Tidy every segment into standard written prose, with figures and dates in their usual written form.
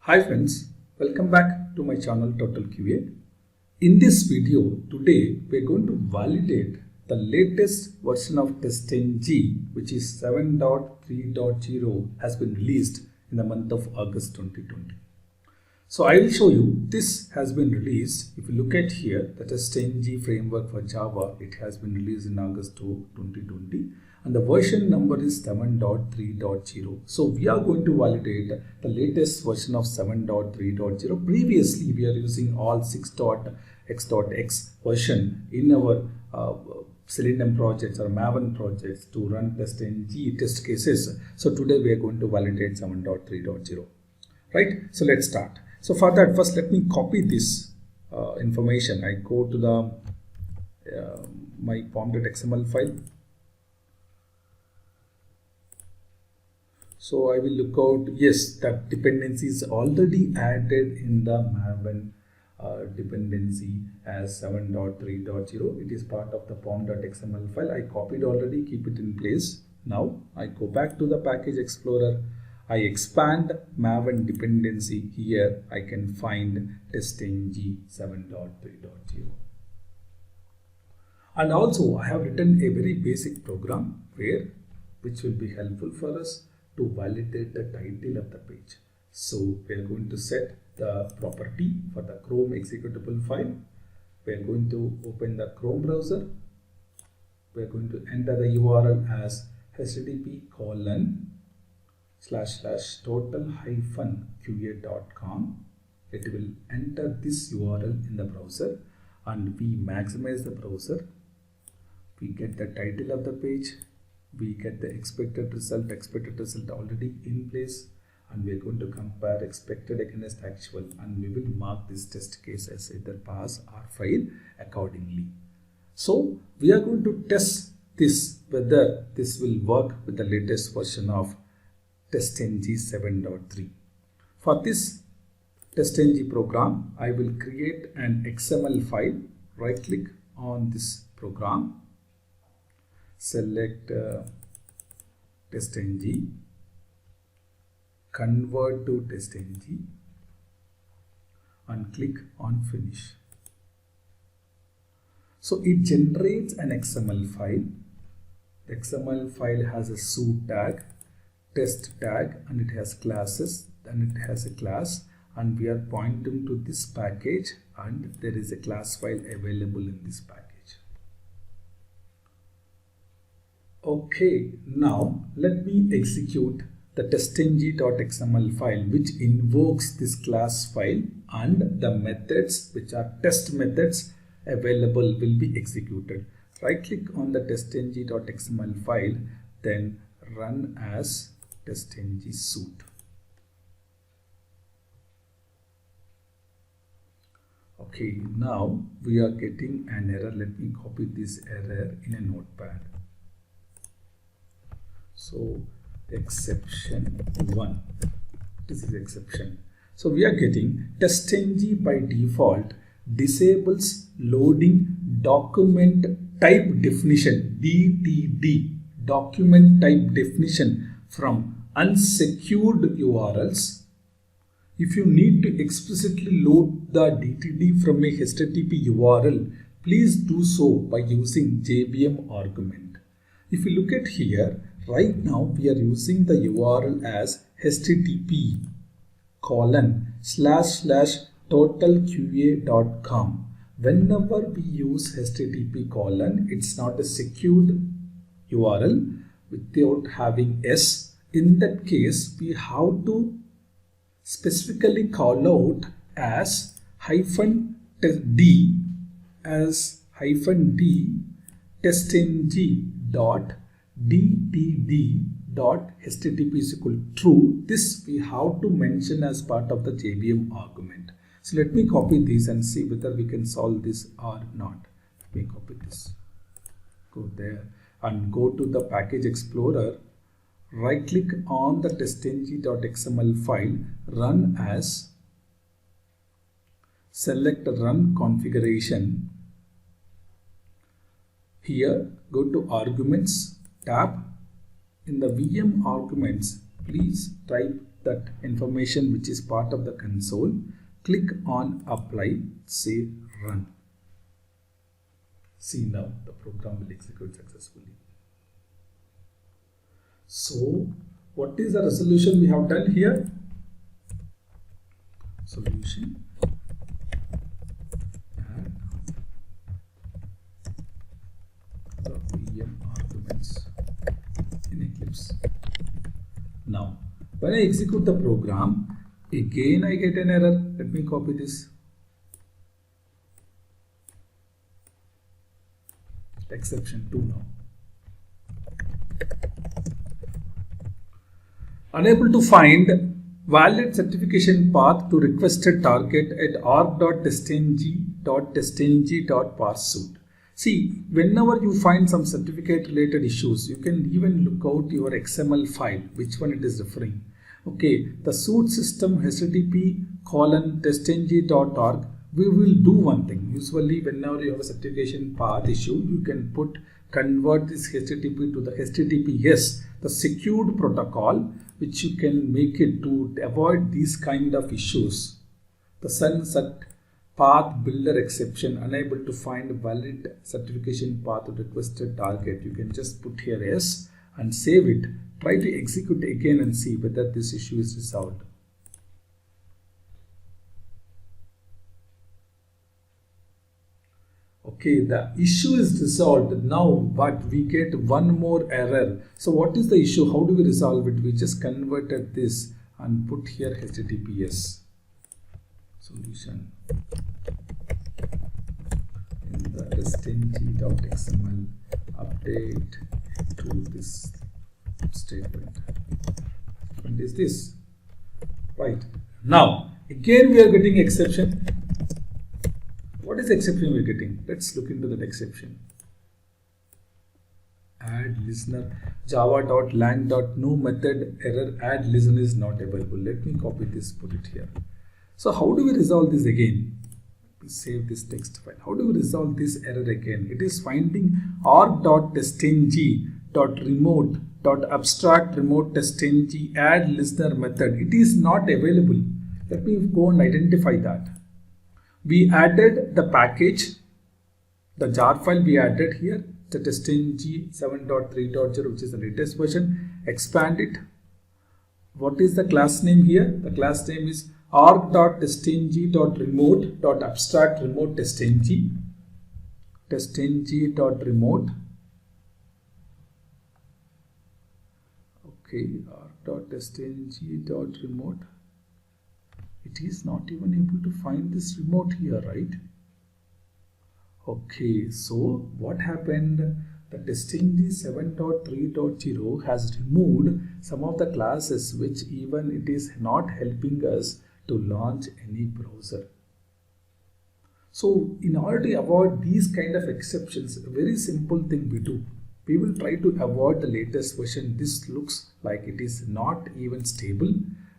Hi friends, welcome back to my channel Total QA. In this video today we are going to validate the latest version of TestNG, which is 7.3.0 has been released in the month of August 2020. So I will show you this has been released. If you look at here, the TestNG framework for Java, it has been released in August 2020 and the version number is 7.3.0. So we are going to validate the latest version of 7.3.0. Previously we are using all 6.x.x version in our Selenium projects or Maven projects to run TestNG test cases. So today we are going to validate 7.3.0. Right? So let's start. So for that, first let me copy this information. I go to the my pom.xml file. So I will look out, yes, that dependency is already added in the Maven dependency as 7.3.0. It is part of the pom.xml file. I copied already, keep it in place. Now I go back to the package explorer. I expand Maven dependency. Here I can find TestNG 7.3.0. And also I have written a very basic program which will be helpful for us to validate the title of the page. So we are going to set the property for the Chrome executable file. We are going to open the Chrome browser. We are going to enter the URL as http://total-qa.com. It will enter this URL in the browser and we maximize the browser. We get the title of the page. We get the expected result already in place, and we are going to compare expected against actual, and we will mark this test case as either pass or fail accordingly. So we are going to test this whether this will work with the latest version of TestNG 7.3. For this TestNG program, I will create an XML file. Right click on this program. Select TestNG, convert to TestNG and click on finish. So it generates an XML file. The XML file has a suit tag, test tag, and it has classes, and it has a class, and we are pointing to this package, and there is a class file available in this package. Okay, now let me execute the testng.xml file which invokes this class file, and the methods which are test methods available will be executed. Right click on the testng.xml file, then run as testng suit. Okay, now we are getting an error. Let me copy this error in a notepad. So exception 1, this is exception. So we are getting TestNG by default disables loading document type definition DTD, document type definition from unsecured URLs. If you need to explicitly load the DTD from a HTTP URL, please do so by using JVM argument. If you look at here, right now we are using the URL as http://totalqa.com. Whenever we use http:, it's not a secured URL without having S. In that case, we have to specifically call out as -d testng.dtd.http is equal to true. This we have to mention as part of the JVM argument. So let me copy this and see whether we can solve this or not. Let me copy this. Go there and go to the package explorer. Right click on the testng.xml file, run as, select run configuration. Here go to arguments tab. In the VM arguments, please type that information which is part of the console. Click on apply, say run. See, now the program will execute successfully. So what is the resolution we have done here? Solution and the VM arguments in Eclipse. Now when I execute the program, again I get an error. Let me copy this. Exception 2 now. Unable to find valid certification path to requested target at org.testng.testng.parsuit. See, whenever you find some certificate related issues, you can even look out your XML file, which one it is referring. Okay, the suit system http://testng.org. We will do one thing. Usually whenever you have a certification path issue, you can convert this HTTP to the HTTPS, the secured protocol, which you can make it to avoid these kind of issues. The sunset path builder exception, unable to find valid certification path to requested target. You can just put here yes and save it. Try to execute again and see whether this issue is resolved. Okay, the issue is resolved now, but we get one more error. So what is the issue? How do we resolve it? We just converted this and put here HTTPS solution in the testng.xml update to this statement. And is this right? Now again we are getting exception. What is the exception we are getting? Let's look into that exception. Add listener java.lang.no method error add listener is not available. Let me copy this, put it here. So how do we resolve this again? Save this text file. How do we resolve this error again? It is finding org.testng.remote.abstract remote testng add listener method. It is not available. Let me go and identify that. We added the package, the jar file we added here, the testng 7.3.0, which is the latest version. Expand it. What is the class name here? The class name is org.testng.remote.abstract remote testng, testng.remote. Okay, org.testng.remote. It is not even able to find this remote here, right? Okay, so what happened? The testng 7.3.0 has removed some of the classes which even it is not helping us to launch any browser. So in order to avoid these kind of exceptions, a very simple thing we do. We will try to avoid the latest version. This looks like it is not even stable.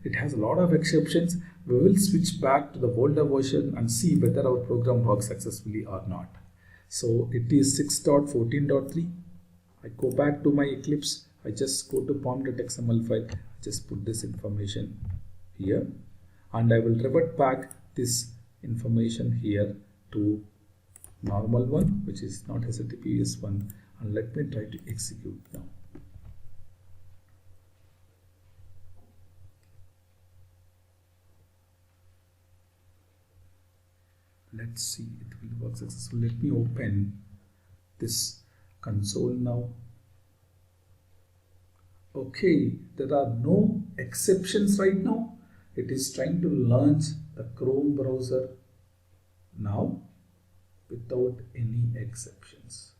It has a lot of exceptions. We will switch back to the older version and see whether our program works successfully or not. So it is 6.14.3. I go back to my Eclipse. I just go to pom.xml file. Just put this information here. And I will revert back this information here to normal one, which is not HTTPS one. And let me try to execute now. Let's see, it will work successfully. Let me open this console now. Okay, there are no exceptions right now. It is trying to launch the Chrome browser now without any exceptions.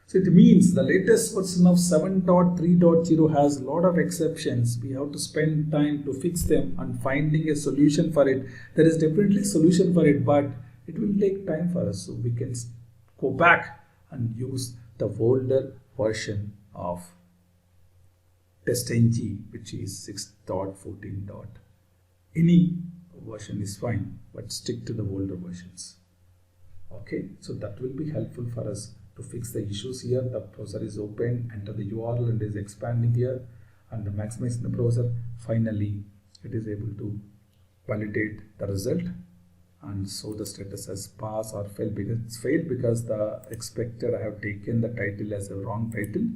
So it means the latest version of 7.3.0 has a lot of exceptions. We have to spend time to fix them and finding a solution for it. There is definitely a solution for it, but it will take time for us. So we can go back and use the older version of testng, which is 6.14. Any version is fine, but stick to the older versions. Okay, so that will be helpful for us to fix the issues here. The browser is open, enter the URL and is expanding here, and the maximizing the browser. Finally, it is able to validate the result and show the status as pass or fail, because it's failed because the expected I have taken the title as a wrong title,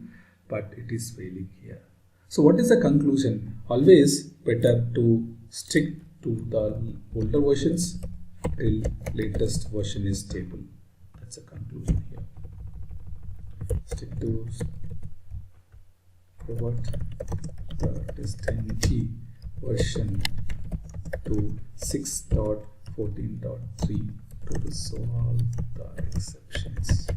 but it is failing here. So what is the conclusion? Always better to stick to the older versions till latest version is stable. That's a conclusion here. Stick to pivot the test10G version to 6.14.3 to resolve the exceptions.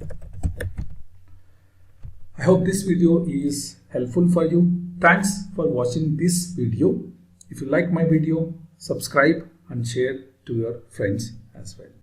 I hope this video is helpful for you. Thanks for watching this video. If you like my video, subscribe and share to your friends as well.